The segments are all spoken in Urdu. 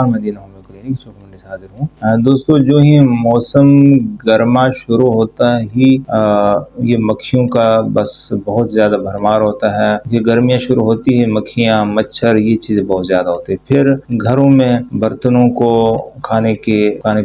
مدینہ ہوم کلینک چوک منڈی سے حاضر ہوں۔ دوستو جو ہی موسم گرما شروع ہوتا ہی یہ مکھیوں کا بس بہت زیادہ بھرمار ہوتا ہے۔ یہ گرمیاں شروع ہوتی ہے مکھیاں مچھر یہ چیزیں بہت زیادہ ہوتی ہیں۔ پھر گھروں میں برتنوں کو کھانے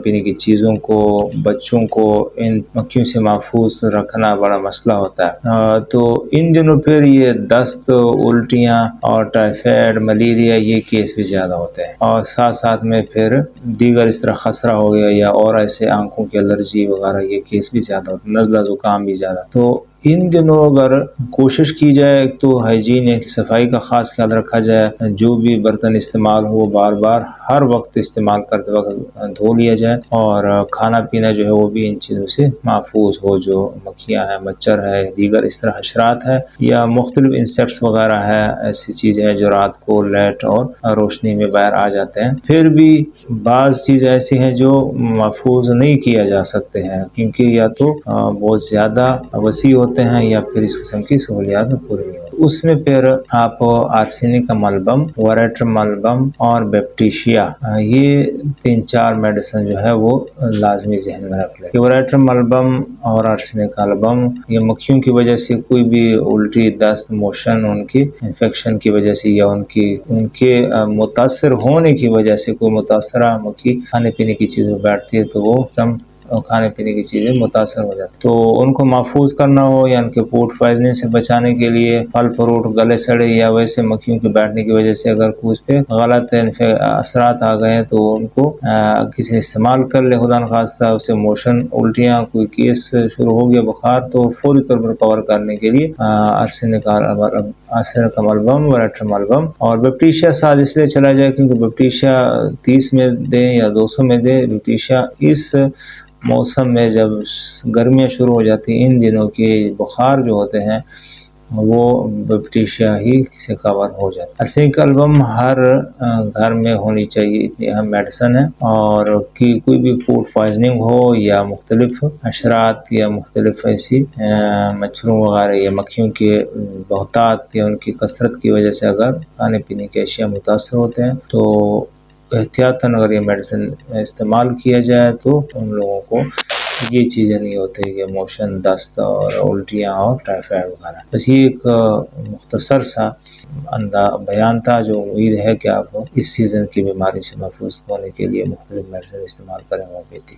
پینے کی چیزوں کو بچوں کو ان مکھیوں سے محفوظ رکھنا بڑا مسئلہ ہوتا ہے۔ تو ان دنوں پھر یہ دست الٹیاں اور ٹائیفائڈ ملیریا یہ کیس بھی زیادہ ہوتے ہیں، اور ساتھ ساتھ میں پھر دیگر اس طرح خسرہ ہو گیا یا اور ایسے آنکھوں کی الرجی وغیرہ یہ کیس بھی زیادہ ہوتے ہیں، نزلہ زکام بھی زیادہ۔ تو ان دنوں اگر کوشش کی جائے تو ہائیجین ہے کہ صفائی کا خاص خیال رکھا جائے، جو بھی برتن استعمال ہو بار بار ہر وقت استعمال کرتے وقت دھو لیا جائے، اور کھانا پینا جو ہے وہ بھی ان چیزوں سے محفوظ ہو، جو مکھیاں ہیں مچھر ہے دیگر اس طرح حشرات ہے یا مختلف انسیکٹس وغیرہ ہے، ایسی چیزیں ہیں جو رات کو لائٹ اور روشنی میں باہر آ جاتے ہیں۔ پھر بھی بعض چیز ایسی ہیں جو محفوظ نہیں کیا جا سکتے ہیں، کیونکہ یا تو بہت زیادہ وسیع ہوتے ہیں یا پھر اس قسم کی سہولیات پوری نہیں ہوتی۔ اس میں پھر آپ آرسینک کا ملبم، وریٹر ملبم اور بیپٹیشیا، یہ 3-4 میڈیسن جو ہے وہ لازمی ذہن میں رکھ لیں کہ وریٹر ملبم اور آرسینک کا ملبم یہ مکھیوں کی وجہ سے کوئی بھی الٹی دست موشن ان کی انفیکشن کی وجہ سے یا ان کے متاثر ہونے کی وجہ سے کوئی متاثرہ مکھی کھانے پینے کی چیزیں بیٹھتی ہے تو وہ کھانے پینے کی چیزیں متاثر ہو جاتی، تو ان کو محفوظ کرنا ہو یا ان کے فوڈ پوائزننگ سے بچانے کے لیے پھل فروٹ گلے سڑے یا ویسے مکھیوں کے بیٹھنے کی وجہ سے اگر کچھ پہ غلط اثرات آ گئے تو ان کو کسی استعمال کر لے، خدا نخواستہ اسے موشن الٹیاں کوئی کیس شروع ہو گیا بخار تو فوری طور پر کور کرنے کے لیے آرسینک کا ملبم، وریٹر ملبم اور بیپٹیشیا ساتھ اس لیے چلا جائے کیونکہ بیپٹیشیا 30 میں دیں یا 200 میں دیں۔ بیپٹیشیا اس موسم میں جب گرمیاں شروع ہو جاتی ہیں ان دنوں کے بخار جو ہوتے ہیں وہ بیپٹیشیا ہی سے کور ہو جاتا ہے۔ آرسینک کا ملبم ہر گھر میں ہونی چاہیے، اتنی اہم میڈیسن ہے، اور کہ کوئی بھی فوڈ پوائزننگ ہو یا مختلف حشرات یا مختلف ایسی مچھروں وغیرہ یا مکھیوں کے بہتات یا ان کی کثرت کی وجہ سے اگر کھانے پینے کے اشیاء متاثر ہوتے ہیں تو احتیاطاً اگر یہ میڈیسن استعمال کیا جائے تو ان لوگوں کو یہ چیزیں نہیں ہوتی کہ موشن دست اور الٹیاں اور ٹائیفائڈ وغیرہ۔ بس یہ ایک مختصر سا بیان تھا جو امید ہے کہ آپ اس سیزن کی بیماری سے محفوظ ہونے کے لیے مختلف میڈیسن استعمال کریں، وہ بھی تھی۔